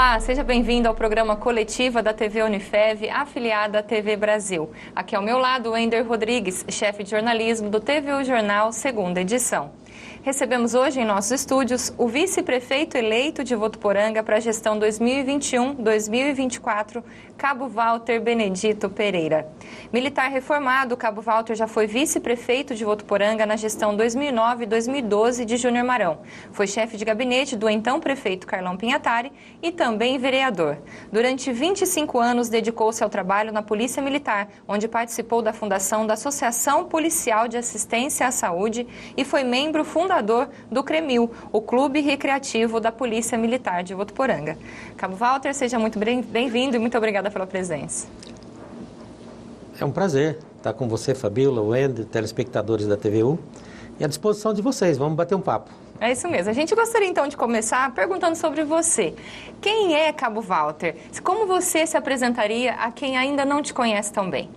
Olá, seja bem-vindo ao programa Coletiva da TV Unifev, afiliada à TV Brasil. Aqui ao meu lado, o Ender Rodrigues, chefe de jornalismo do TVU Jornal, segunda edição. Recebemos hoje em nossos estúdios o vice-prefeito eleito de Votuporanga para a gestão 2021-2024, Cabo Walter Benedito Pereira. Militar reformado, Cabo Walter já foi vice-prefeito de Votuporanga na gestão 2009 e 2012 de Júnior Marão. Foi chefe de gabinete do então prefeito Carlão Pinhatari e também vereador. Durante 25 anos dedicou-se ao trabalho na Polícia Militar, onde participou da fundação da Associação Policial de Assistência à Saúde e foi membro fundador do CREMIL, o Clube Recreativo da Polícia Militar de Votuporanga. Cabo Walter, seja muito bem-vindo e muito obrigada pela presença. É um prazer estar com você, Fabíola, Wender, telespectadores da TVU, e à disposição de vocês. Vamos bater um papo. É isso mesmo. A gente gostaria então de começar perguntando sobre você. Quem é Cabo Walter? Como você se apresentaria a quem ainda não te conhece tão bem?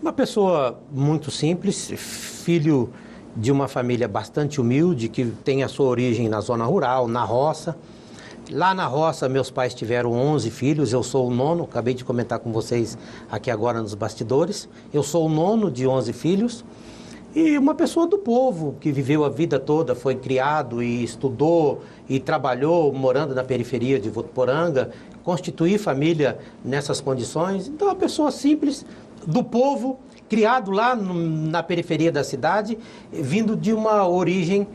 Uma pessoa muito simples, filho de uma família bastante humilde, que tem a sua origem na zona rural, na roça. Lá na roça, meus pais tiveram 11 filhos, eu sou o nono, acabei de comentar com vocês aqui agora nos bastidores. Eu sou o nono de 11 filhos e uma pessoa do povo, que viveu a vida toda, foi criado e estudou e trabalhou morando na periferia de Votuporanga, constituir família nessas condições. Então, uma pessoa simples, do povo, criado lá na periferia da cidade, vindo de uma origem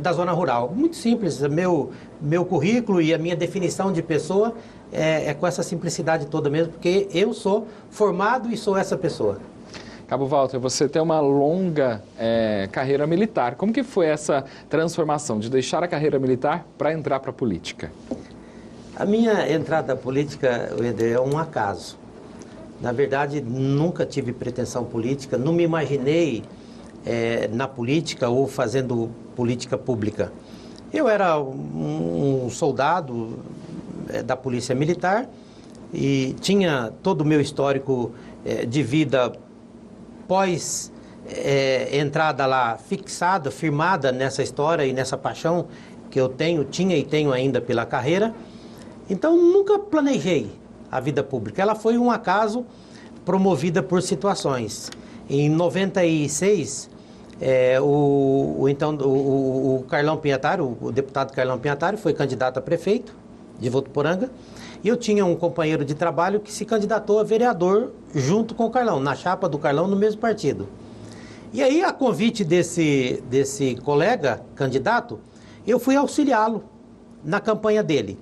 da zona rural. Muito simples, meu currículo e a minha definição de pessoa é com essa simplicidade toda mesmo, porque eu sou formado e sou essa pessoa. Cabo Walter, você tem uma longa carreira militar. Como que foi essa transformação de deixar a carreira militar para entrar para a política? A minha entrada política, Eder, é um acaso. Na verdade, nunca tive pretensão política, não me imaginei na política ou fazendo política pública. Eu era um soldado da Polícia Militar e tinha todo o meu histórico de vida pós entrada lá fixada, firmada nessa história e nessa paixão que eu tinha e tenho ainda pela carreira. Então, nunca planejei a vida pública. Ela foi um acaso promovida por situações. Em 96, o Carlão Pinhatari, o deputado Carlão Pinhatari, foi candidato a prefeito de Votuporanga, e eu tinha um companheiro de trabalho que se candidatou a vereador junto com o Carlão, na chapa do Carlão, no mesmo partido. E aí, a convite desse colega candidato, eu fui auxiliá-lo na campanha dele.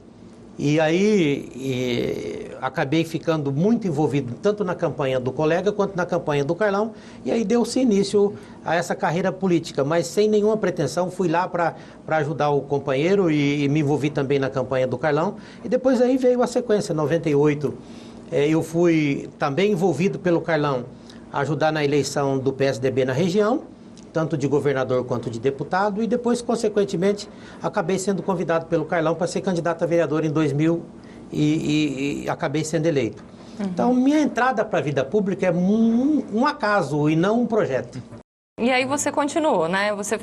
E aí acabei ficando muito envolvido tanto na campanha do colega quanto na campanha do Carlão. E aí deu-se início a essa carreira política, mas sem nenhuma pretensão. Fui lá para ajudar o companheiro e me envolvi também na campanha do Carlão. E depois aí veio a sequência, 98. Eu fui também envolvido pelo Carlão a ajudar na eleição do PSDB na região, tanto de governador quanto de deputado, e depois, consequentemente, acabei sendo convidado pelo Carlão para ser candidato a vereador em 2000 e acabei sendo eleito. Uhum. Então, minha entrada para a vida pública é um acaso e não um projeto. E aí você continuou, né? Você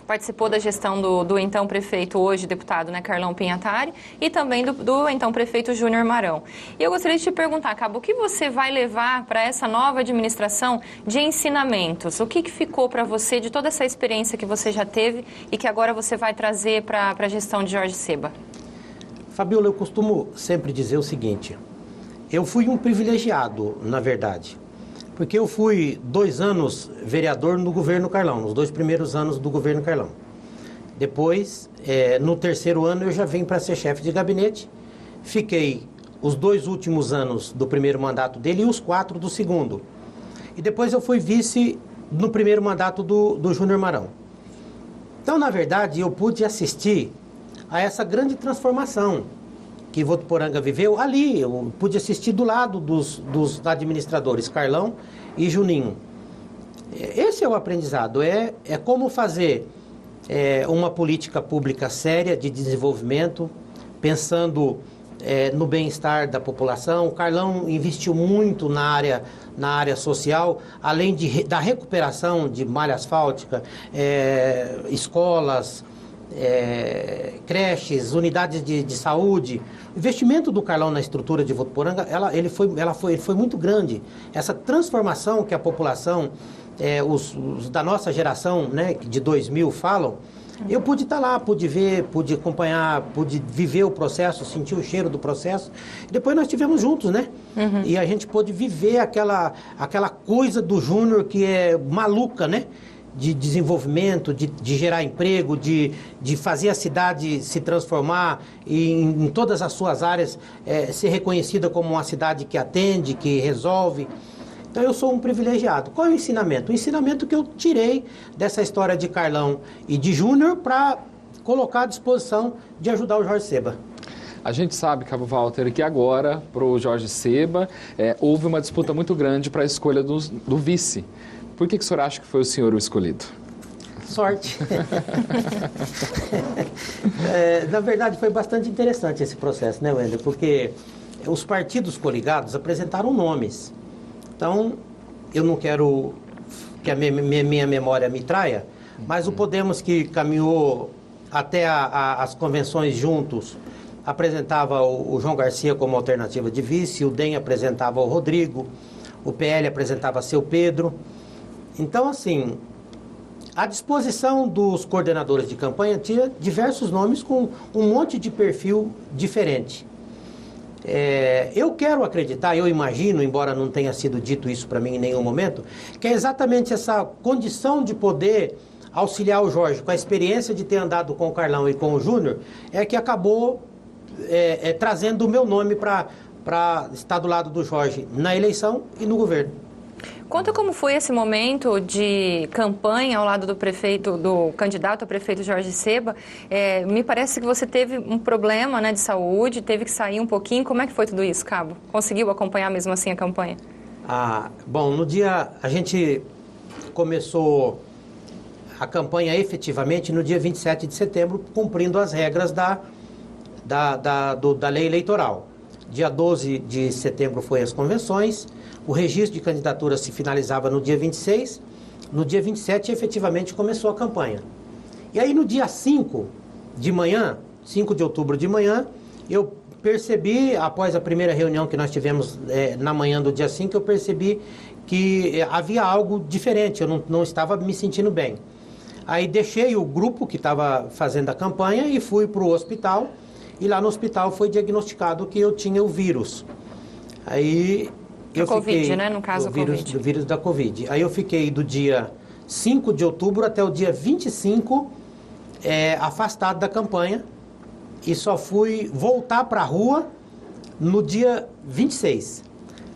participou da gestão do então prefeito, hoje deputado, né, Carlão Pinhatari, e também do então prefeito Júnior Marão. E eu gostaria de te perguntar, Cabo, o que você vai levar para essa nova administração de ensinamentos? O que ficou para você de toda essa experiência que você já teve e que agora você vai trazer para a gestão de Jorge Seba? Fabíola, eu costumo sempre dizer o seguinte: eu fui um privilegiado, na verdade. Porque eu fui 2 anos vereador no governo Carlão, nos 2 primeiros anos do governo Carlão. Depois, no 3º ano, eu já vim para ser chefe de gabinete. Fiquei os 2 últimos anos do primeiro mandato dele e os 4 do segundo. E depois eu fui vice no primeiro mandato do Júnior Marão. Então, na verdade, eu pude assistir a essa grande transformação que Votuporanga viveu ali. Eu pude assistir do lado dos administradores, Carlão e Juninho. Esse é o aprendizado, é como fazer uma política pública séria de desenvolvimento, pensando no bem-estar da população. O Carlão investiu muito na área social, além da recuperação de malha asfáltica, escolas, creches, unidades de saúde. O investimento do Carlão na estrutura de Votuporanga, ele foi muito grande. Essa transformação que a população, os da nossa geração, né, de 2000 falam, eu pude estar lá, pude ver, pude acompanhar, pude viver o processo, sentir o cheiro do processo. Depois nós estivemos juntos, né? E a gente pôde viver aquela coisa do Júnior que é maluca, né? De desenvolvimento, de gerar emprego, de fazer a cidade se transformar e em todas as suas áreas ser reconhecida como uma cidade que atende, que resolve. Então eu sou um privilegiado. Qual é o ensinamento? O ensinamento que eu tirei dessa história de Carlão e de Júnior para colocar à disposição de ajudar o Jorge Seba. A gente sabe, Cabo Walter, que agora, para o Jorge Seba, houve uma disputa muito grande para a escolha do vice. Por que o senhor acha que foi o senhor o escolhido? Sorte. Na verdade, foi bastante interessante esse processo, né, Wender? Porque os partidos coligados apresentaram nomes. Então, eu não quero que a minha memória me traia, mas o Podemos, que caminhou até as convenções juntos, apresentava o João Garcia como alternativa de vice, o DEM apresentava o Rodrigo, o PL apresentava seu Pedro. Então, assim, à disposição dos coordenadores de campanha tinha diversos nomes com um monte de perfil diferente. Eu quero acreditar, eu imagino, embora não tenha sido dito isso para mim em nenhum momento, que é exatamente essa condição de poder auxiliar o Jorge, com a experiência de ter andado com o Carlão e com o Júnior, que acabou trazendo o meu nome para estar do lado do Jorge na eleição e no governo. Conta como foi esse momento de campanha ao lado do candidato a prefeito Jorge Seba. Me parece que você teve um problema, né, de saúde, teve que sair um pouquinho. Como é que foi tudo isso, Cabo? Conseguiu acompanhar mesmo assim a campanha? Bom, no dia, a gente começou a campanha efetivamente no dia 27 de setembro, cumprindo as regras da lei eleitoral. Dia 12 de setembro foi as convenções, o registro de candidatura se finalizava no dia 26, no dia 27 efetivamente começou a campanha. E aí no dia 5 de manhã, 5 de outubro de manhã, eu percebi, após a primeira reunião que nós tivemos na manhã do dia 5, eu percebi que havia algo diferente, eu não estava me sentindo bem. Aí deixei o grupo que estava fazendo a campanha e fui para o hospital, e lá no hospital foi diagnosticado que eu tinha o vírus. Aí eu Covid, né? No caso, o vírus da Covid. Aí eu fiquei do dia 5 de outubro até o dia 25 afastado da campanha e só fui voltar para a rua no dia 26.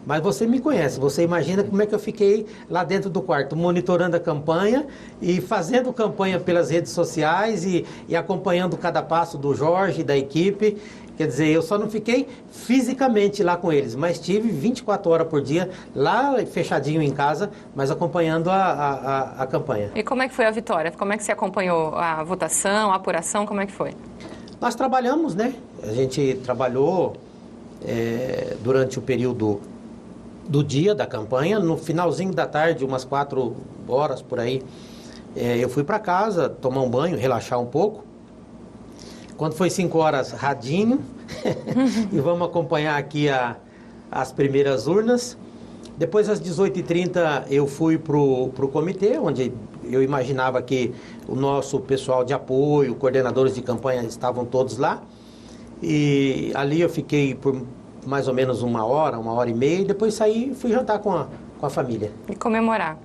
Mas você me conhece, você imagina como é que eu fiquei lá dentro do quarto, monitorando a campanha e fazendo campanha pelas redes sociais e acompanhando cada passo do Jorge e da equipe. Quer dizer, eu só não fiquei fisicamente lá com eles, mas tive 24 horas por dia lá fechadinho em casa, mas acompanhando a campanha. E como é que foi a vitória? Como é que você acompanhou a votação, a apuração? Como é que foi? Nós trabalhamos, né? A gente trabalhou durante o período do dia da campanha. No finalzinho da tarde, umas 4 horas por aí, eu fui para casa tomar um banho, relaxar um pouco. Quando foi 5 horas, radinho, e vamos acompanhar aqui as primeiras urnas. Depois, às 18h30, eu fui para o comitê, onde eu imaginava que o nosso pessoal de apoio, coordenadores de campanha, estavam todos lá. E ali eu fiquei por mais ou menos 1 hora e meia, e depois saí e fui jantar com a família. E comemorar?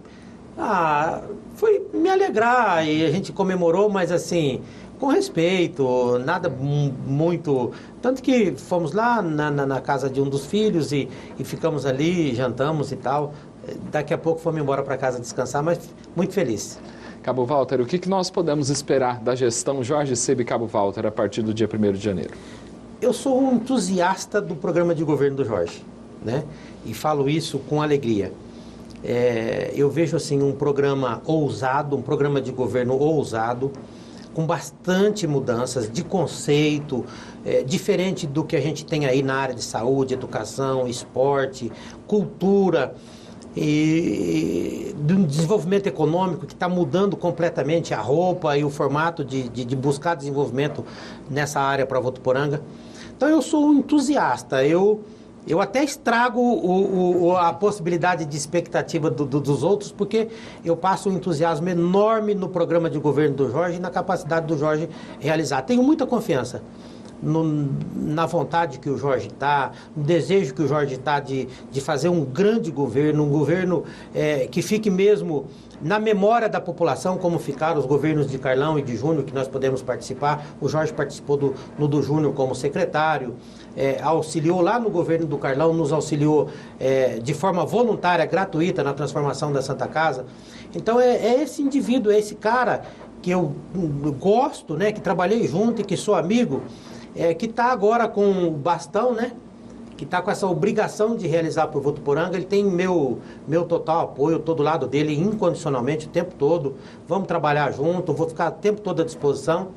Foi me alegrar, e a gente comemorou, mas assim, com respeito, nada muito... Tanto que fomos lá na casa de um dos filhos e ficamos ali, jantamos e tal. Daqui a pouco fomos embora para casa descansar, mas muito feliz. Cabo Walter, o que nós podemos esperar da gestão Jorge Seba e Cabo Walter a partir do dia 1º de janeiro? Eu sou um entusiasta do programa de governo do Jorge, né? E falo isso com alegria. Eu vejo assim um programa ousado, um programa de governo ousado, com bastante mudanças de conceito, diferente do que a gente tem aí na área de saúde, educação, esporte, cultura. e de um desenvolvimento econômico que está mudando completamente a roupa e o formato de buscar desenvolvimento nessa área para Votuporanga. Então eu sou um entusiasta, eu até estrago a possibilidade de expectativa dos outros, porque eu passo um entusiasmo enorme no programa de governo do Jorge e na capacidade do Jorge realizar. Tenho muita confiança na vontade que o Jorge está, no desejo que o Jorge está de fazer um grande governo, um governo que fique mesmo na memória da população, como ficaram os governos de Carlão e de Júnior, que nós podemos participar. O Jorge participou do Júnior como secretário, auxiliou lá no governo do Carlão, nos auxiliou de forma voluntária, gratuita, na transformação da Santa Casa. Então é esse indivíduo, é esse cara que eu gosto, né, que trabalhei junto e que sou amigo, que está agora com o bastão, né? Que está com essa obrigação de realizar por Votuporanga. Ele tem meu total apoio, estou do lado dele incondicionalmente o tempo todo. Vamos trabalhar junto, vou ficar o tempo todo à disposição.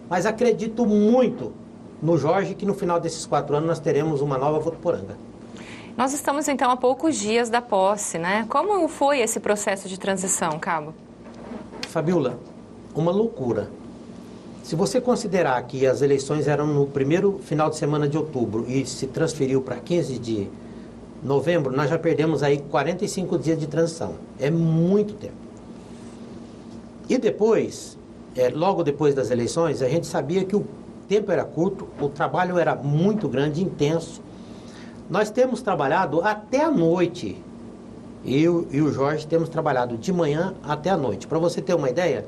Mas acredito muito no Jorge, que no final desses 4 anos nós teremos uma nova Votuporanga. Nós estamos então a poucos dias da posse, né? Como foi esse processo de transição, Cabo? Fabiola, uma loucura. Se você considerar que as eleições eram no primeiro final de semana de outubro e se transferiu para 15 de novembro, nós já perdemos aí 45 dias de transição. É muito tempo. E depois, logo depois das eleições, a gente sabia que o tempo era curto, o trabalho era muito grande, intenso. Nós temos trabalhado até a noite. Eu e o Jorge temos trabalhado de manhã até a noite. Para você ter uma ideia,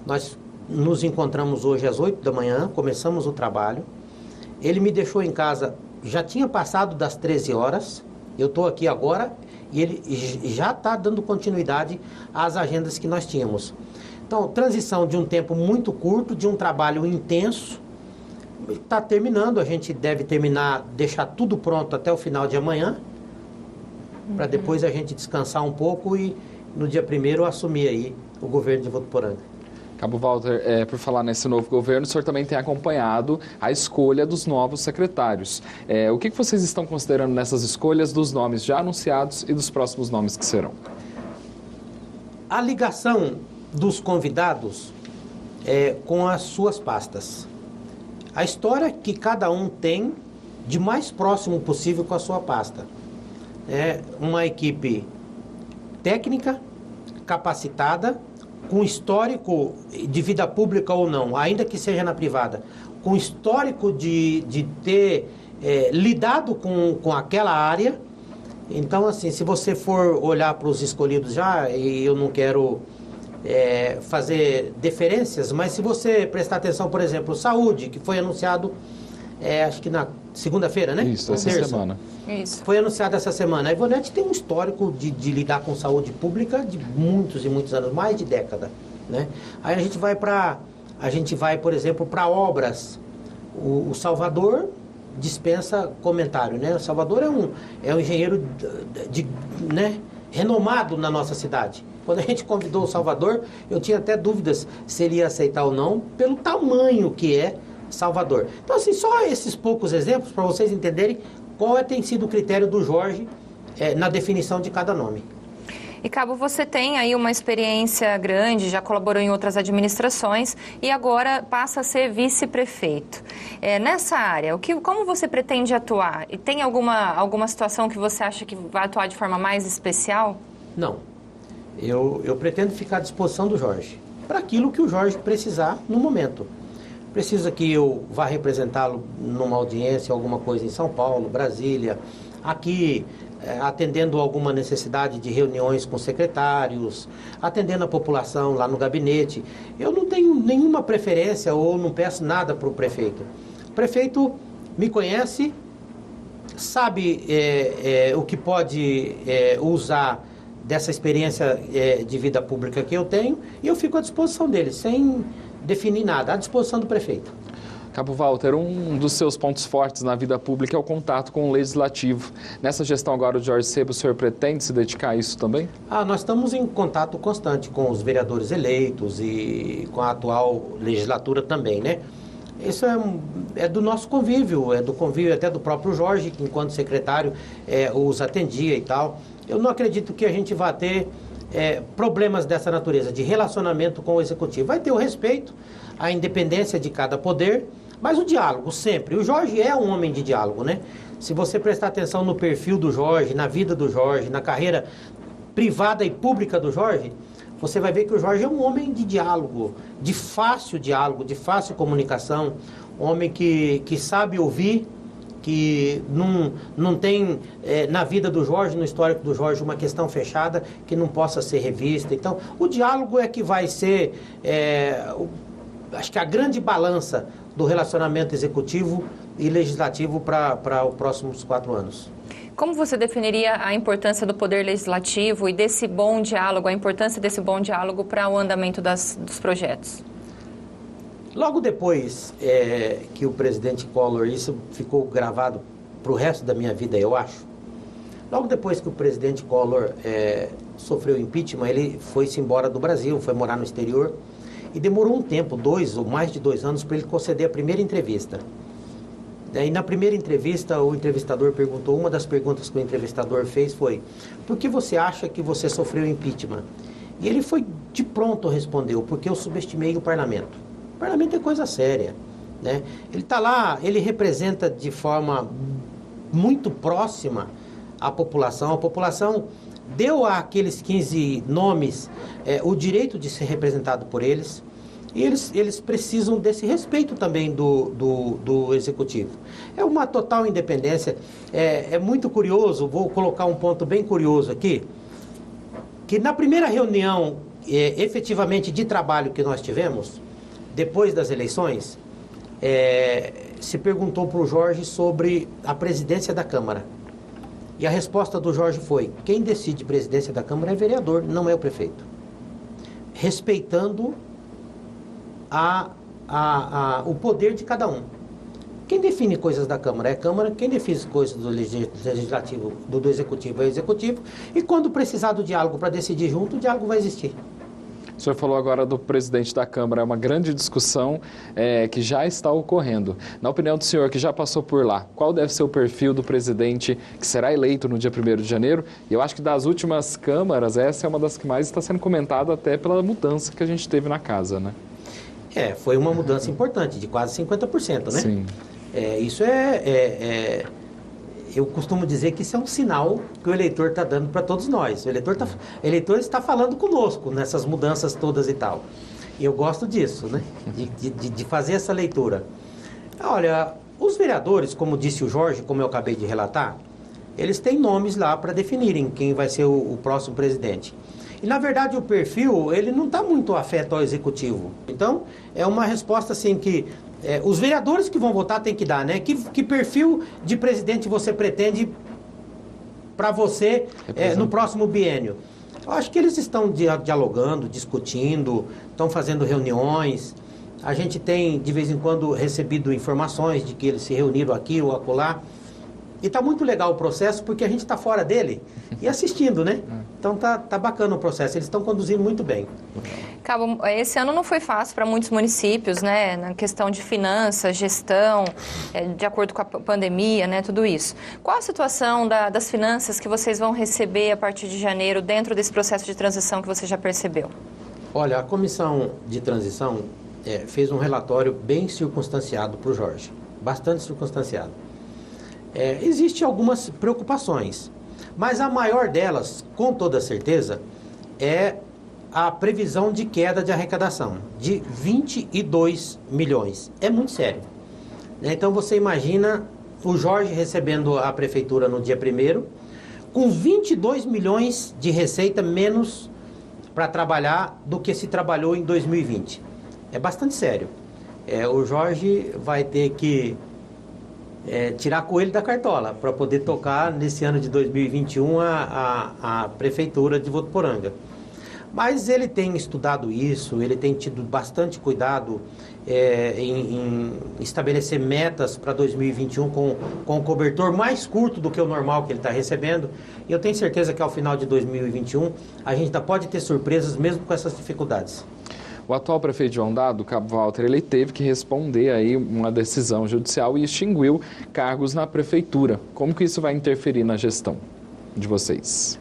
nós nos encontramos hoje às 8 da manhã, começamos o trabalho. Ele me deixou em casa, já tinha passado das 13 horas, eu estou aqui agora e ele já está dando continuidade às agendas que nós tínhamos. Então, transição de um tempo muito curto, de um trabalho intenso, está terminando, a gente deve terminar, deixar tudo pronto até o final de amanhã, para depois a gente descansar um pouco e no dia 1º assumir aí o governo de Votuporanga. Cabo Walter, por falar nesse novo governo, o senhor também tem acompanhado a escolha dos novos secretários. O que vocês estão considerando nessas escolhas dos nomes já anunciados e dos próximos nomes que serão? A ligação dos convidados com as suas pastas. A história que cada um tem de mais próximo possível com a sua pasta. É uma equipe técnica, capacitada, com histórico de vida pública ou não, ainda que seja na privada, com histórico de ter lidado com aquela área. Então, assim, se você for olhar para os escolhidos já, e eu não quero fazer deferências, mas se você prestar atenção, por exemplo, saúde, que foi anunciado, acho que na segunda-feira, né? Isso, essa semana. Isso. Foi anunciado essa semana. A Ivonete tem um histórico de lidar com saúde pública de muitos e muitos anos, mais de década, né? Aí a gente vai, por exemplo, para obras. O Salvador dispensa comentário, né? O Salvador é um engenheiro né, renomado na nossa cidade. Quando a gente convidou o Salvador, eu tinha até dúvidas se ele ia aceitar ou não, pelo tamanho que é Salvador. Então, assim, só esses poucos exemplos para vocês entenderem qual tem sido o critério do Jorge na definição de cada nome. E, Cabo, você tem aí uma experiência grande, já colaborou em outras administrações e agora passa a ser vice-prefeito. Nessa área, como você pretende atuar? E tem alguma situação que você acha que vai atuar de forma mais especial? Não. Eu pretendo ficar à disposição do Jorge, para aquilo que o Jorge precisar no momento. Precisa que eu vá representá-lo numa audiência, alguma coisa em São Paulo, Brasília, aqui, atendendo alguma necessidade de reuniões com secretários, atendendo a população lá no gabinete. Eu não tenho nenhuma preferência ou não peço nada para o prefeito. O prefeito me conhece, sabe o que pode usar dessa experiência de vida pública que eu tenho, e eu fico à disposição dele, sem definir nada, à disposição do prefeito. Cabo Walter, um dos seus pontos fortes na vida pública é o contato com o legislativo. Nessa gestão agora do Jorge Seba, o senhor pretende se dedicar a isso também? Nós estamos em contato constante com os vereadores eleitos e com a atual legislatura também, né? Isso é do nosso convívio, é do convívio até do próprio Jorge, que enquanto secretário os atendia e tal. eu não acredito que a gente vá ter problemas dessa natureza, de relacionamento com o Executivo. Vai ter o respeito, a independência de cada poder, mas o diálogo sempre. O Jorge é um homem de diálogo, né? Se você prestar atenção no perfil do Jorge, na vida do Jorge, na carreira privada e pública do Jorge, você vai ver que o Jorge é um homem de diálogo, de fácil comunicação, homem que sabe ouvir, que não tem na vida do Jorge, no histórico do Jorge, uma questão fechada que não possa ser revista. Então, o diálogo é que vai ser, acho que a grande balança do relacionamento executivo e legislativo para os próximos 4 anos. Como você definiria a importância do poder legislativo e desse bom diálogo, a importância desse bom diálogo para o andamento dos projetos? Logo depois que o presidente Collor, isso ficou gravado para o resto da minha vida, eu acho. Logo depois que o presidente Collor sofreu impeachment, ele foi-se embora do Brasil, foi morar no exterior e demorou um tempo, 2 ou mais de 2 anos, para ele conceder a primeira entrevista. E na primeira entrevista, o entrevistador perguntou, uma das perguntas que o entrevistador fez foi: por que você acha que você sofreu impeachment? E ele foi de pronto respondeu: porque eu subestimei o parlamento. O parlamento é coisa séria, né? Ele está lá, ele representa de forma muito próxima a população deu àqueles 15 nomes o direito de ser representado por eles. E eles precisam desse respeito também do Executivo. É uma total independência. É muito curioso, vou colocar um ponto bem curioso aqui, que na primeira reunião efetivamente de trabalho que nós tivemos, depois das eleições, se perguntou para o Jorge sobre a presidência da Câmara. E a resposta do Jorge foi: quem decide presidência da Câmara é vereador, não é o prefeito. Respeitando o poder de cada um. Quem define coisas da Câmara é a Câmara, quem define coisas do Legislativo, do Executivo é o Executivo, e quando precisar do diálogo para decidir junto, o diálogo vai existir. O senhor falou agora do presidente da Câmara, é uma grande discussão que já está ocorrendo. Na opinião do senhor, que já passou por lá, qual deve ser o perfil do presidente que será eleito no dia 1º de janeiro? E eu acho que das últimas câmaras, essa é uma das que mais está sendo comentada até pela mudança que a gente teve na casa, né? Foi uma mudança importante, de quase 50%, né? Sim. Isso eu costumo dizer que isso é um sinal que o eleitor está dando para todos nós. O eleitor está falando conosco nessas mudanças todas e tal. E eu gosto disso, né? De fazer essa leitura. Olha, os vereadores, como disse o Jorge, como eu acabei de relatar, eles têm nomes lá para definirem quem vai ser o próximo presidente. E, na verdade, o perfil, ele não está muito afeto ao Executivo. Então, é uma resposta assim que os vereadores que vão votar têm que dar, né? Que perfil de presidente você pretende para você no próximo biênio? Eu acho que eles estão dialogando, discutindo, estão fazendo reuniões. A gente tem, de vez em quando, recebido informações de que eles se reuniram aqui ou acolá. E está muito legal o processo, porque a gente está fora dele e assistindo, né? Então tá bacana o processo, eles estão conduzindo muito bem. Cabo, esse ano não foi fácil para muitos municípios, né? Na questão de finanças, gestão, de acordo com a pandemia, né? Tudo isso. Qual a situação das finanças que vocês vão receber a partir de janeiro dentro desse processo de transição que você já percebeu? Olha, a comissão de transição fez um relatório bem circunstanciado para o Jorge, bastante circunstanciado. Existem algumas preocupações, mas a maior delas, com toda certeza, é a previsão de queda de arrecadação de 22 milhões. É muito sério. Então você imagina o Jorge recebendo a prefeitura no dia 1º, com 22 milhões de receita menos para trabalhar do que se trabalhou em 2020. É bastante sério. O Jorge vai ter que tirar coelho da cartola para poder tocar nesse ano de 2021 a prefeitura de Votuporanga. Mas ele tem estudado isso, ele tem tido bastante cuidado em estabelecer metas para 2021 com um cobertor mais curto do que o normal que ele está recebendo. E eu tenho certeza que ao final de 2021 a gente ainda pode ter surpresas mesmo com essas dificuldades. O atual prefeito de Ondado, Cabo Walter, ele teve que responder aí uma decisão judicial e extinguiu cargos na prefeitura. Como que isso vai interferir na gestão de vocês?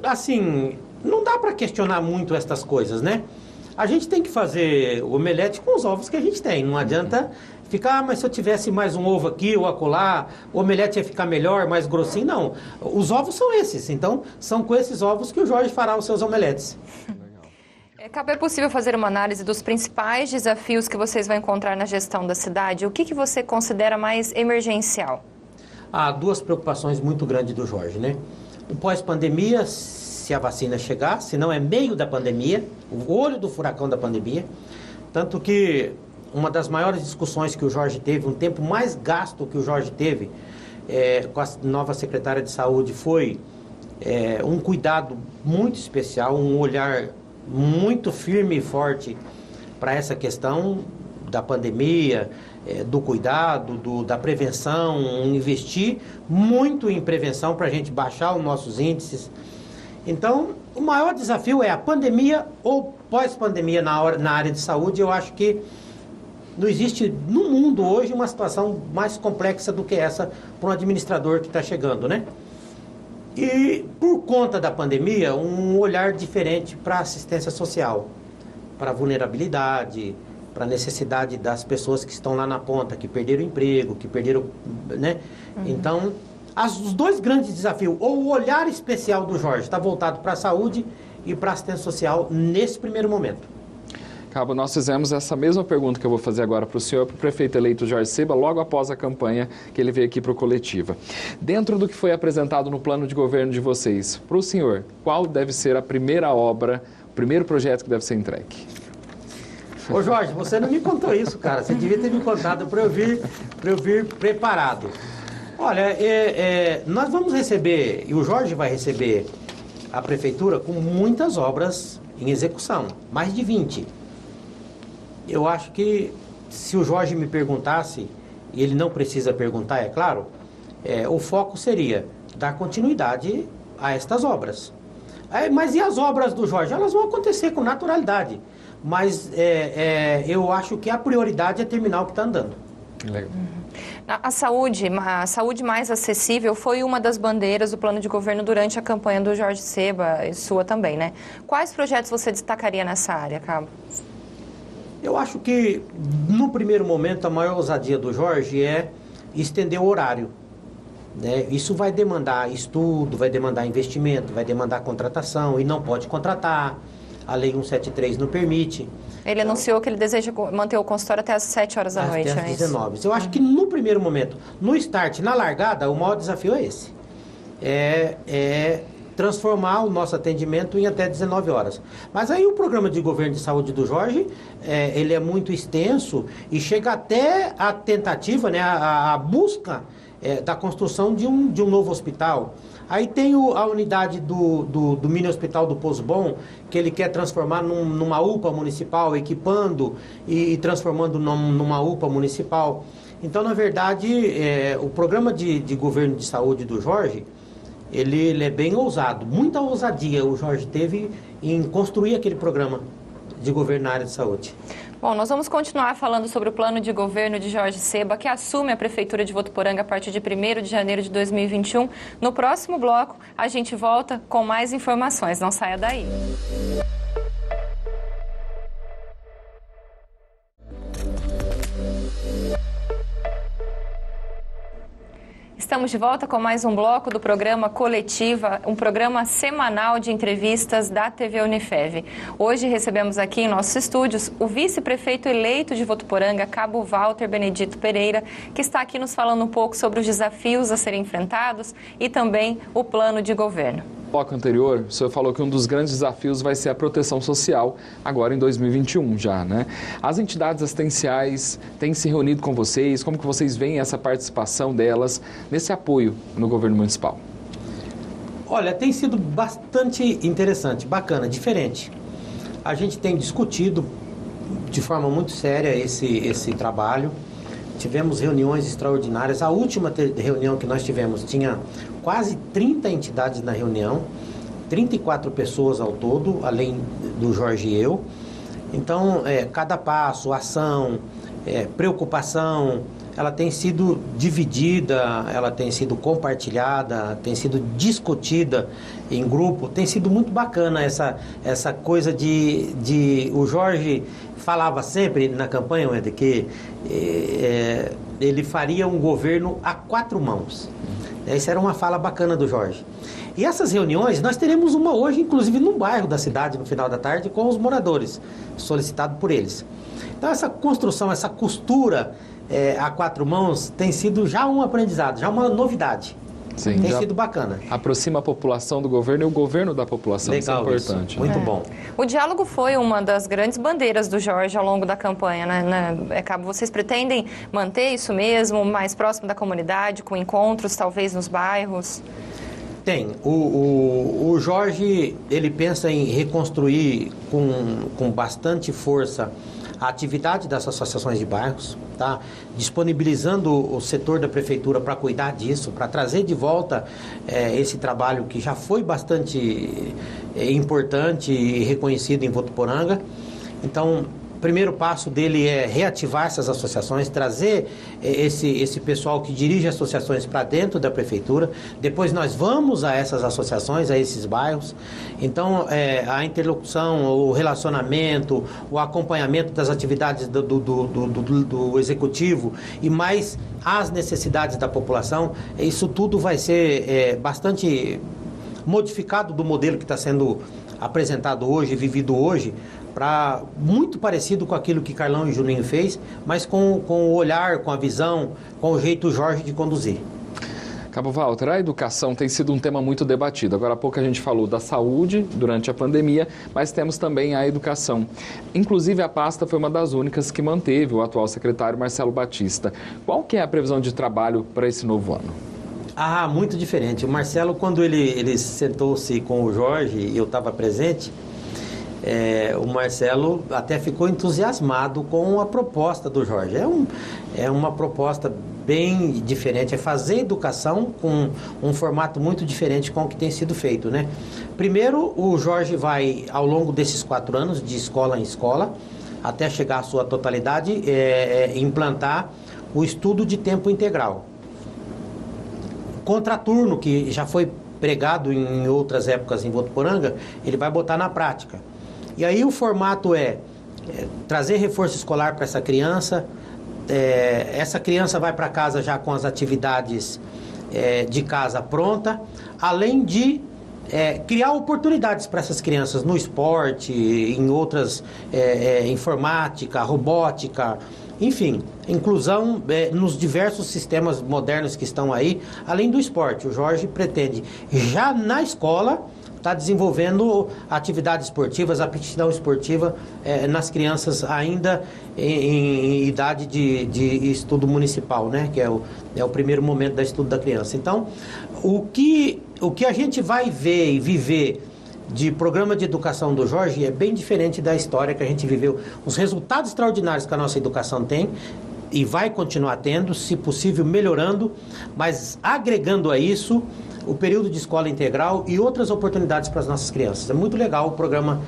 assim, não dá para questionar muito estas coisas, né? A gente tem que fazer omelete com os ovos que a gente tem. Não adianta ficar, mas se eu tivesse mais um ovo aqui ou acolá, o omelete ia ficar melhor, mais grossinho. Não. Os ovos são esses. Então, são com esses ovos que o Jorge fará os seus omeletes. Cabo, é possível fazer uma análise dos principais desafios que vocês vão encontrar na gestão da cidade? O que você considera mais emergencial? Há duas preocupações muito grandes do Jorge, né? O pós-pandemia, se a vacina chegar, se não é meio da pandemia, o olho do furacão da pandemia. Tanto que uma das maiores discussões que o Jorge teve, um tempo mais gasto que o Jorge teve com a nova secretária de saúde foi um cuidado muito especial, um olhar muito firme e forte para essa questão da pandemia, do cuidado, da prevenção, investir muito em prevenção para a gente baixar os nossos índices. Então, o maior desafio é a pandemia ou pós-pandemia na área de saúde. Eu acho que não existe no mundo hoje uma situação mais complexa do que essa para um administrador que está chegando, né? E, por conta da pandemia, um olhar diferente para a assistência social, para a vulnerabilidade, para a necessidade das pessoas que estão lá na ponta, que perderam o emprego, que perderam, né? Então, os dois grandes desafios, ou o olhar especial do Jorge está voltado para a saúde e para a assistência social nesse primeiro momento. Cabo, nós fizemos essa mesma pergunta que eu vou fazer agora para o senhor, para o prefeito eleito Jorge Seba, logo após a campanha que ele veio aqui para o Coletiva. Dentro do que foi apresentado no plano de governo de vocês, para o senhor, qual deve ser a primeira obra, o primeiro projeto que deve ser entregue? Ô Jorge, você não me contou isso, cara. Você devia ter me contado para eu vir preparado. Olha, nós vamos receber, e o Jorge vai receber a prefeitura com muitas obras em execução, mais de 20. Eu acho que se o Jorge me perguntasse, e ele não precisa perguntar, é claro, o foco seria dar continuidade a estas obras. Mas e as obras do Jorge? Elas vão acontecer com naturalidade, mas eu acho que a prioridade é terminar o que está andando. Legal. A saúde mais acessível foi uma das bandeiras do plano de governo durante a campanha do Jorge Seba e sua também, né? Quais projetos você destacaria nessa área, Cabo? Eu acho que, no primeiro momento, a maior ousadia do Jorge é estender o horário, né? Isso vai demandar estudo, vai demandar investimento, vai demandar contratação, e não pode contratar. A Lei 173 não permite. Ele anunciou que ele deseja manter o consultório até às 7 horas da noite, até às 19. Eu acho que, no primeiro momento, no start, na largada, o maior desafio é esse. É transformar o nosso atendimento em até 19 horas. Mas aí o programa de governo de saúde do Jorge, ele é muito extenso e chega até a tentativa, né, a busca da construção de um novo hospital. Aí tem a unidade do mini hospital do Pouso Bom, que ele quer transformar numa UPA municipal, equipando e transformando numa UPA municipal. Então, na verdade, o programa de governo de saúde do Jorge, ele é bem ousado. Muita ousadia o Jorge teve em construir aquele programa de governo na área de saúde. Bom, nós vamos continuar falando sobre o plano de governo de Jorge Seba, que assume a Prefeitura de Votuporanga a partir de 1º de janeiro de 2021. No próximo bloco, a gente volta com mais informações. Não saia daí. Estamos de volta com mais um bloco do programa Coletiva, um programa semanal de entrevistas da TV Unifev. Hoje recebemos aqui em nossos estúdios o vice-prefeito eleito de Votuporanga, Cabo Walter Benedito Pereira, que está aqui nos falando um pouco sobre os desafios a serem enfrentados e também o plano de governo. No bloco anterior, o senhor falou que um dos grandes desafios vai ser a proteção social, agora em 2021 já, né? As entidades assistenciais têm se reunido com vocês, como que vocês veem essa participação delas nesse apoio no governo municipal? Olha, tem sido bastante interessante, bacana, diferente. A gente tem discutido de forma muito séria esse trabalho. Tivemos reuniões extraordinárias. A última reunião que nós tivemos tinha quase 30 entidades na reunião, 34 pessoas ao todo, além do Jorge e eu. Então, cada passo, ação, preocupação, ela tem sido dividida, ela tem sido compartilhada, tem sido discutida em grupo. Tem sido muito bacana essa coisa de o Jorge falava sempre na campanha, Wender, que ele faria um governo a 4 mãos. Essa era uma fala bacana do Jorge. E essas reuniões, nós teremos uma hoje, inclusive num bairro da cidade, no final da tarde, com os moradores, solicitado por eles. Então essa construção, essa costura a 4 mãos tem sido já um aprendizado, já uma novidade. Sim, tem sido bacana. Aproxima a população do governo e o governo da população. Legal, isso é importante. Isso. Muito bom. O diálogo foi uma das grandes bandeiras do Jorge ao longo da campanha, né? Cabo, vocês pretendem manter isso mesmo, mais próximo da comunidade, com encontros, talvez, nos bairros? Tem. O Jorge, ele pensa em reconstruir com bastante força a atividade das associações de bairros, tá? Disponibilizando o setor da prefeitura para cuidar disso, para trazer de volta esse trabalho que já foi bastante importante e reconhecido em Votuporanga. Então, o primeiro passo dele é reativar essas associações, trazer esse pessoal que dirige associações para dentro da prefeitura. Depois nós vamos a essas associações, a esses bairros. Então, a interlocução, o relacionamento, o acompanhamento das atividades do executivo e mais as necessidades da população, isso tudo vai ser bastante modificado do modelo que está sendo apresentado hoje, vivido hoje, muito parecido com aquilo que Carlão e Juninho fez, mas com o olhar, com a visão, com o jeito Jorge de conduzir. Cabo Walter, a educação tem sido um tema muito debatido. Agora há pouco a gente falou da saúde durante a pandemia, mas temos também a educação. Inclusive a pasta foi uma das únicas que manteve o atual secretário Marcelo Batista. Qual que é a previsão de trabalho para esse novo ano? Muito diferente. O Marcelo, quando ele sentou-se com o Jorge e eu estava presente, o Marcelo até ficou entusiasmado com a proposta do Jorge. É uma proposta bem diferente, é fazer educação com um formato muito diferente com o que tem sido feito, né? Primeiro, o Jorge vai, ao longo desses 4 anos, de escola em escola, até chegar à sua totalidade, implantar o estudo de tempo integral. Contraturno, que já foi pregado em outras épocas em Votuporanga, ele vai botar na prática. E aí o formato trazer reforço escolar para essa criança. Essa criança vai para casa já com as atividades de casa pronta, além de criar oportunidades para essas crianças no esporte, em outras, informática, robótica, enfim, inclusão nos diversos sistemas modernos que estão aí, além do esporte. O Jorge pretende, já na escola, está desenvolvendo atividades esportivas, aptidão esportiva nas crianças ainda em idade de estudo municipal, né? Que é o primeiro momento do estudo da criança. Então, o que a gente vai ver e viver de programa de educação do Jorge é bem diferente da história que a gente viveu. Os resultados extraordinários que a nossa educação tem e vai continuar tendo, se possível melhorando, mas agregando a isso o período de escola integral e outras oportunidades para as nossas crianças. É muito legal o programa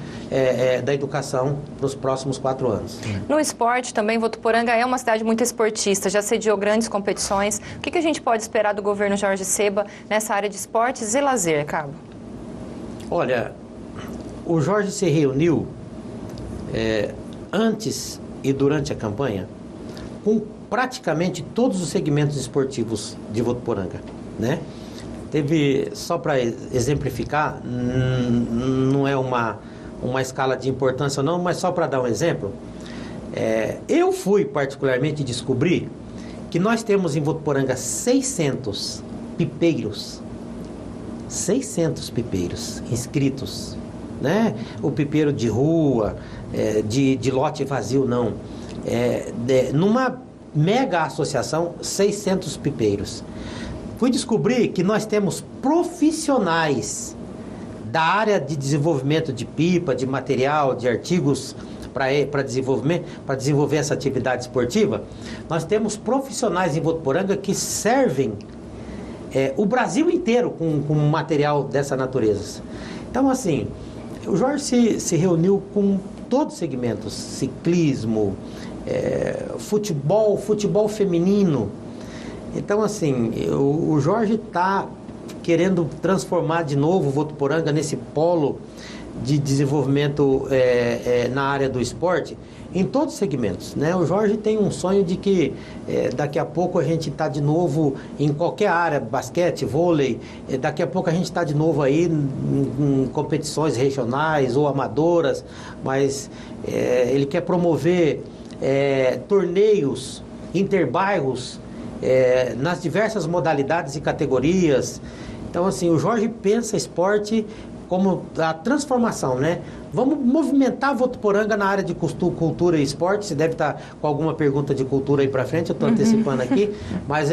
da educação nos próximos 4 anos. No esporte também, Votuporanga é uma cidade muito esportista, já sediou grandes competições. O que a gente pode esperar do governo Jorge Seba nessa área de esportes e lazer, Cabo? Olha, o Jorge se reuniu antes e durante a campanha com praticamente todos os segmentos esportivos de Votuporanga, né? Teve, só para exemplificar, não é uma escala de importância não, mas só para dar um exemplo, eu fui particularmente descobrir que nós temos em Votuporanga 600 pipeiros. 600 pipeiros inscritos, né? O pipeiro de rua, de lote vazio não. Numa mega associação, 600 pipeiros. Fui descobrir que nós temos profissionais da área de desenvolvimento de pipa, de material, de artigos para desenvolver essa atividade esportiva. Nós temos profissionais em Votuporanga que servem o Brasil inteiro com material dessa natureza. Então, assim, o Jorge se reuniu com todos os segmentos, ciclismo, futebol feminino. Então, assim, o Jorge está querendo transformar de novo Votuporanga nesse polo de desenvolvimento na área do esporte, em todos os segmentos, né? O Jorge tem um sonho de que daqui a pouco a gente está de novo em qualquer área, basquete, vôlei, daqui a pouco a gente está de novo aí em competições regionais ou amadoras, mas ele quer promover torneios interbairros nas diversas modalidades e categorias. Então, assim, o Jorge pensa esporte como a transformação, né? Vamos movimentar Votuporanga na área de cultura e esporte. Você deve estar com alguma pergunta de cultura aí para frente, eu estou antecipando aqui, mas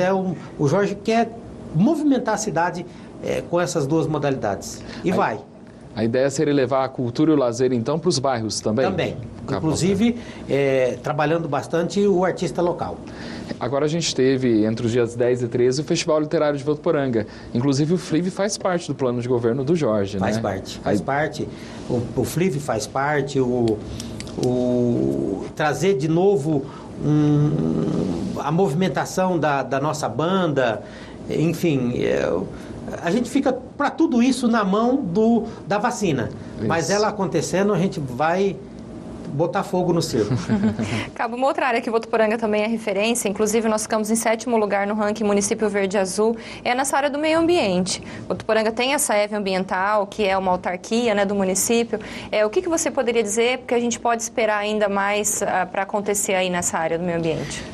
o Jorge quer movimentar a cidade com essas duas modalidades. E vai. A ideia seria levar a cultura e o lazer, então, para os bairros também? Também. Inclusive, trabalhando bastante o artista local. Agora a gente teve, entre os dias 10 e 13, o Festival Literário de Votuporanga. Inclusive, o FLIV faz parte do plano de governo do Jorge, faz né? Faz parte. O FLIV faz parte, trazer de novo a movimentação da nossa banda, enfim... A gente fica para tudo isso na mão da vacina. Isso. Mas ela acontecendo, a gente vai botar fogo no circo. Cabo, uma outra área que Votuporanga também é referência, inclusive nós ficamos em 7º lugar no ranking Município Verde e Azul, é nessa área do meio ambiente. Votuporanga tem essa EV ambiental, que é uma autarquia, né, do município. O que você poderia dizer, porque a gente pode esperar ainda mais para acontecer aí nessa área do meio ambiente?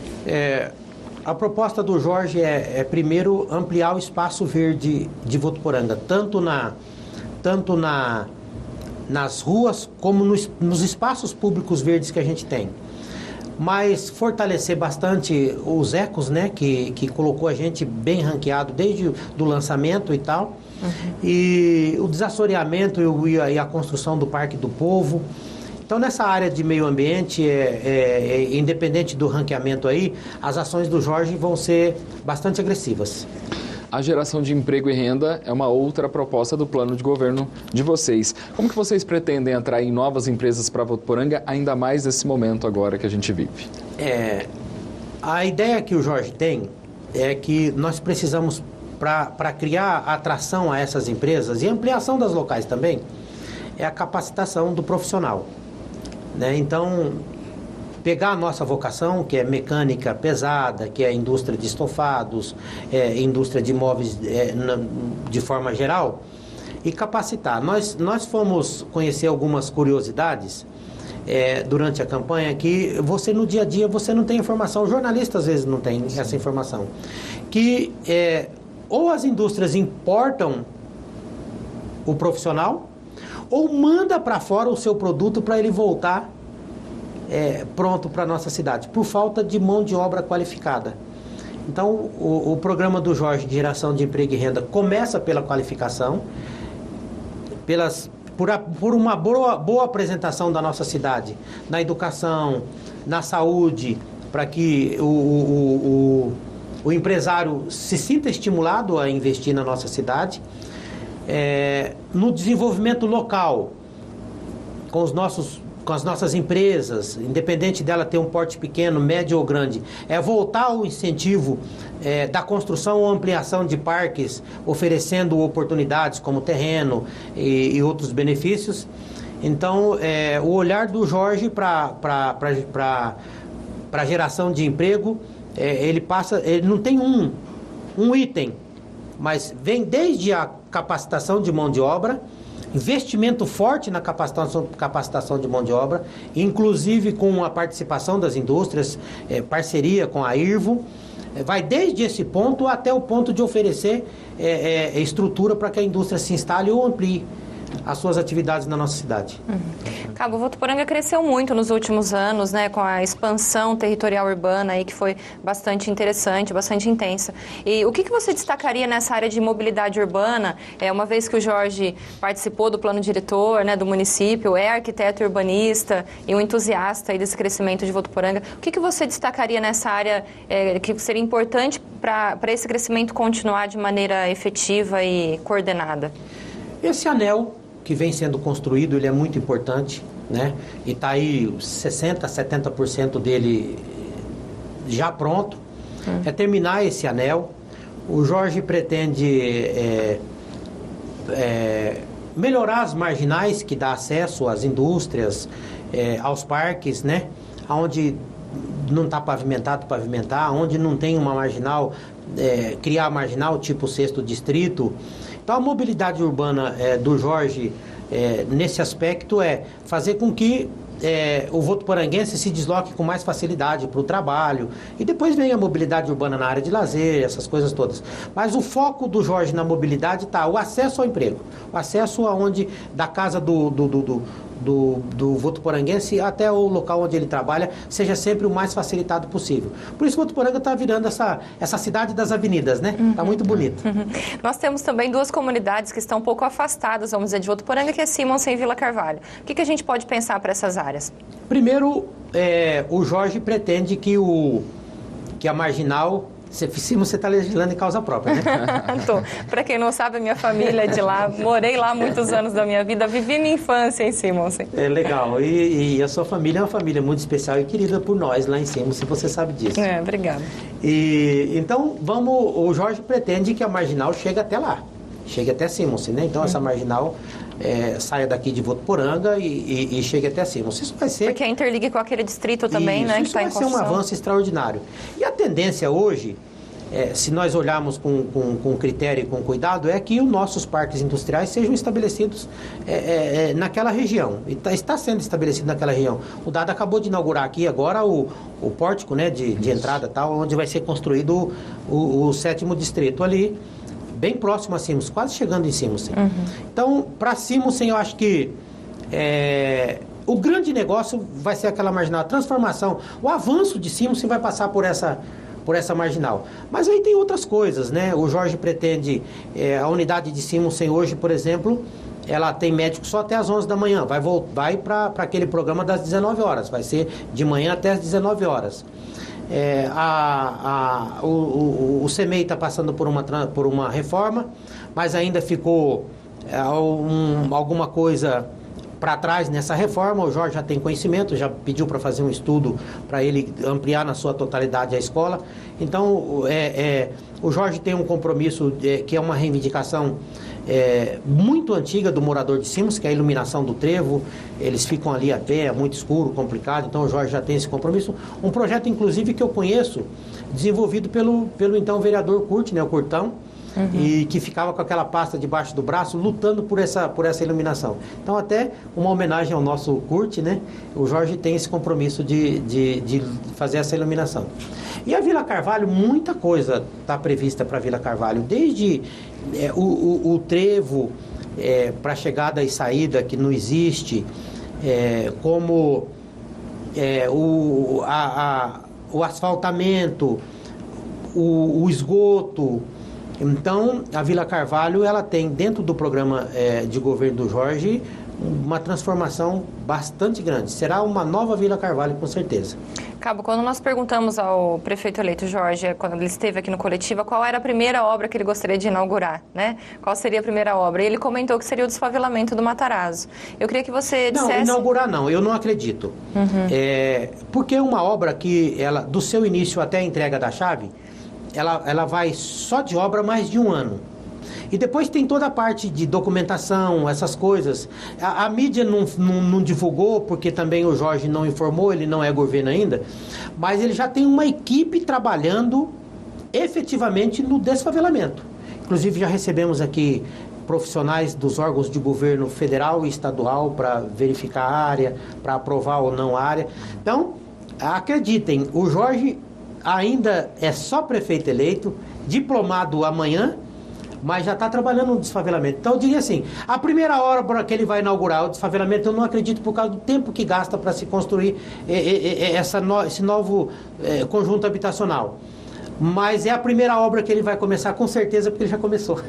A proposta do Jorge primeiro, ampliar o espaço verde de Votuporanga, tanto nas ruas como nos espaços públicos verdes que a gente tem. Mas fortalecer bastante os ecos, né, que colocou a gente bem ranqueado desde o lançamento e tal. E o desassoreamento e a construção do Parque do Povo. Então, nessa área de meio ambiente, independente do ranqueamento aí, as ações do Jorge vão ser bastante agressivas. A geração de emprego e renda é uma outra proposta do plano de governo de vocês. Como que vocês pretendem atrair novas empresas para Votuporanga, ainda mais nesse momento agora que a gente vive? A ideia que o Jorge tem é que nós precisamos, para criar atração a essas empresas e ampliação das locais também, é a capacitação do profissional. Né? Então, pegar a nossa vocação, que é mecânica pesada, que é a indústria de estofados, indústria de móveis de forma geral, e capacitar. Nós fomos conhecer algumas curiosidades durante a campanha que você no dia a dia você não tem informação, o jornalista às vezes não tem essa informação, que ou as indústrias importam o profissional, ou manda para fora o seu produto para ele voltar pronto para a nossa cidade, por falta de mão de obra qualificada. Então, o programa do Jorge de geração de emprego e renda começa pela qualificação, por uma boa apresentação da nossa cidade, na educação, na saúde, para que o empresário se sinta estimulado a investir na nossa cidade. No desenvolvimento local, com as nossas empresas, independente dela ter um porte pequeno, médio ou grande, voltar o incentivo da construção ou ampliação de parques, oferecendo oportunidades como terreno e outros benefícios. Então, o olhar do Jorge para a geração de emprego, ele não tem um item, mas vem desde a capacitação de mão de obra, investimento forte na capacitação de mão de obra, inclusive com a participação das indústrias, parceria com a IRVO, vai desde esse ponto até o ponto de oferecer estrutura para que a indústria se instale ou amplie as suas atividades na nossa cidade. Cabo, Votuporanga cresceu muito nos últimos anos, né, com a expansão territorial urbana aí, que foi bastante interessante, bastante intensa. E o que você destacaria nessa área de mobilidade urbana, uma vez que o Jorge participou do plano diretor, né, do município, é arquiteto urbanista e um entusiasta aí desse crescimento de Votuporanga, o que você destacaria nessa área que seria importante para esse crescimento continuar de maneira efetiva e coordenada? Esse anel que vem sendo construído, ele é muito importante. né? E está aí 60%, 70% dele já pronto. É terminar esse anel. O Jorge pretende melhorar as marginais que dá acesso às indústrias, aos parques, né? Onde não está pavimentado, pavimentar, onde não tem uma marginal, criar marginal tipo sexto distrito. Então a mobilidade urbana do Jorge nesse aspecto é fazer com que o votuporanguense se desloque com mais facilidade para o trabalho, e depois vem a mobilidade urbana na área de lazer, essas coisas todas. Mas o foco do Jorge na mobilidade está o acesso ao emprego, o acesso aonde da casa do votuporanguense até o local onde ele trabalha seja sempre o mais facilitado possível. Por isso Votuporanga está virando essa cidade das avenidas, né? Está muito bonito. Nós temos também duas comunidades que estão um pouco afastadas, vamos dizer, de Votuporanga, que é Simonsen e Vila Carvalho. O que a gente pode pensar para essas áreas? Primeiro, o Jorge pretende que a marginal... Você está legislando em causa própria, né? Para quem não sabe, a minha família é de lá, morei lá muitos anos da minha vida, vivi minha infância em Simonsen. É legal, e a sua família é uma família muito especial e querida por nós lá em Simonsen, você sabe disso. Obrigada. Então, o Jorge pretende que a marginal chegue até lá, chegue até Simonsen, né? Então, essa marginal saia daqui de Votuporanga e chegue até Simonsen. Isso vai ser... Porque interligue com aquele distrito também, né? Isso vai ser um avanço extraordinário. E a tendência hoje, se nós olharmos com critério e com cuidado, é que os nossos parques industriais sejam estabelecidos naquela região. E está sendo estabelecido naquela região. O Dado acabou de inaugurar aqui agora o pórtico, né, de entrada tal, onde vai ser construído o 7º distrito ali, bem próximo a Simonsen, quase chegando em Simonsen. Então, para Simonsen, eu acho que o grande negócio vai ser aquela marginal, a transformação, o avanço de Simonsen vai passar por essa marginal. Mas aí tem outras coisas, né? O Jorge pretende, a unidade de Simonsen hoje, por exemplo, ela tem médico só até as 11 da manhã, vai para aquele programa das 19 horas, vai ser de manhã até as 19 horas. O CEMEI está passando por uma reforma, mas ainda ficou alguma coisa para trás nessa reforma. O Jorge já tem conhecimento, já pediu para fazer um estudo para ele ampliar na sua totalidade a escola. Então, o Jorge tem um compromisso que é uma reivindicação muito antiga do morador de Simonsen, que é a iluminação do trevo. Eles ficam ali a pé, é muito escuro, complicado, então o Jorge já tem esse compromisso. Um projeto, inclusive, que eu conheço, desenvolvido pelo então vereador Curti, né, o Curtão, e que ficava com aquela pasta debaixo do braço, lutando por essa iluminação. Então, até uma homenagem ao nosso Curti, né, o Jorge tem esse compromisso de fazer essa iluminação. E a Vila Carvalho, muita coisa está prevista para a Vila Carvalho, desde o trevo para chegada e saída que não existe, como o asfaltamento, o esgoto. Então, a Vila Carvalho, ela tem, dentro do programa de governo do Jorge, uma transformação bastante grande. Será uma nova Vila Carvalho, com certeza. Cabo, quando nós perguntamos ao prefeito eleito Jorge, quando ele esteve aqui no Coletiva, qual era a primeira obra que ele gostaria de inaugurar, né? Qual seria a primeira obra? E ele comentou que seria o desfavelamento do Matarazzo. Eu queria que você dissesse... Não, inaugurar não, eu não acredito. Porque uma obra que, do seu início até a entrega da chave, ela vai só de obra mais de um ano. E depois tem toda a parte de documentação, essas coisas. A mídia não divulgou, porque também o Jorge não informou, ele não é governo ainda, mas ele já tem uma equipe trabalhando efetivamente no desfavelamento. Inclusive já recebemos aqui profissionais dos órgãos de governo federal e estadual para verificar a área, para aprovar ou não a área. Então, acreditem, o Jorge ainda é só prefeito eleito, diplomado amanhã, mas já está trabalhando no desfavelamento. Então, eu diria assim, a primeira obra que ele vai inaugurar, o desfavelamento, eu não acredito por causa do tempo que gasta para se construir esse novo conjunto habitacional. mas é a primeira obra que ele vai começar com certeza, porque ele já começou.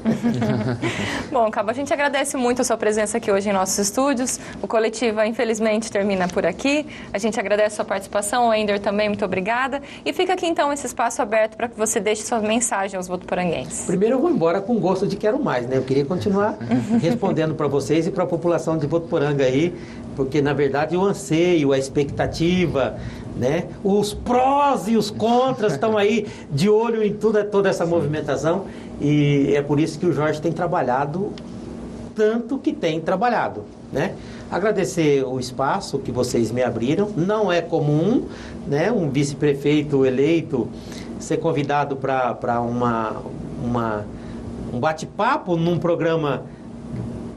Bom, Cabo, a gente agradece muito a sua presença aqui hoje em nossos estúdios. O Coletiva, infelizmente, termina por aqui. A gente agradece a sua participação, o Ender também, muito obrigada. E fica aqui, então, esse espaço aberto para que você deixe sua mensagem aos votuporanguenses. Primeiro eu vou embora com gosto de quero mais, né? Eu queria continuar respondendo para vocês e para a população de Votuporanga aí, porque, na verdade, o anseio, a expectativa, né? Os prós e os contras estão aí de olho em toda essa movimentação, e é por isso que o Jorge tem trabalhado tanto que tem trabalhado, né? Agradecer o espaço que vocês me abriram. Não é comum, né, um vice-prefeito eleito ser convidado para um bate-papo num programa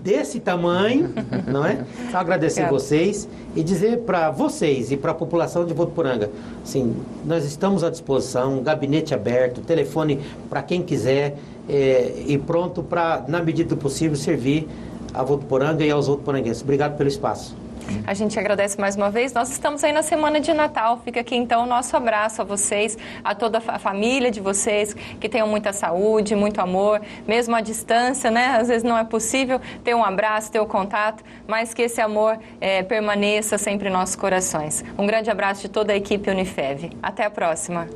desse tamanho, não é? Só agradecer vocês e dizer para vocês e para a população de Votuporanga, assim, nós estamos à disposição, gabinete aberto, telefone para quem quiser, e pronto para, na medida do possível, servir a Votuporanga e aos votuporanguenses. Obrigado pelo espaço. A gente agradece mais uma vez. Nós estamos aí na semana de Natal. Fica aqui, então, o nosso abraço a vocês, a toda a família de vocês, que tenham muita saúde, muito amor, mesmo à distância, né? Às vezes não é possível ter um abraço, ter o contato, mas que esse amor permaneça sempre em nossos corações. Um grande abraço de toda a equipe Unifev. Até a próxima.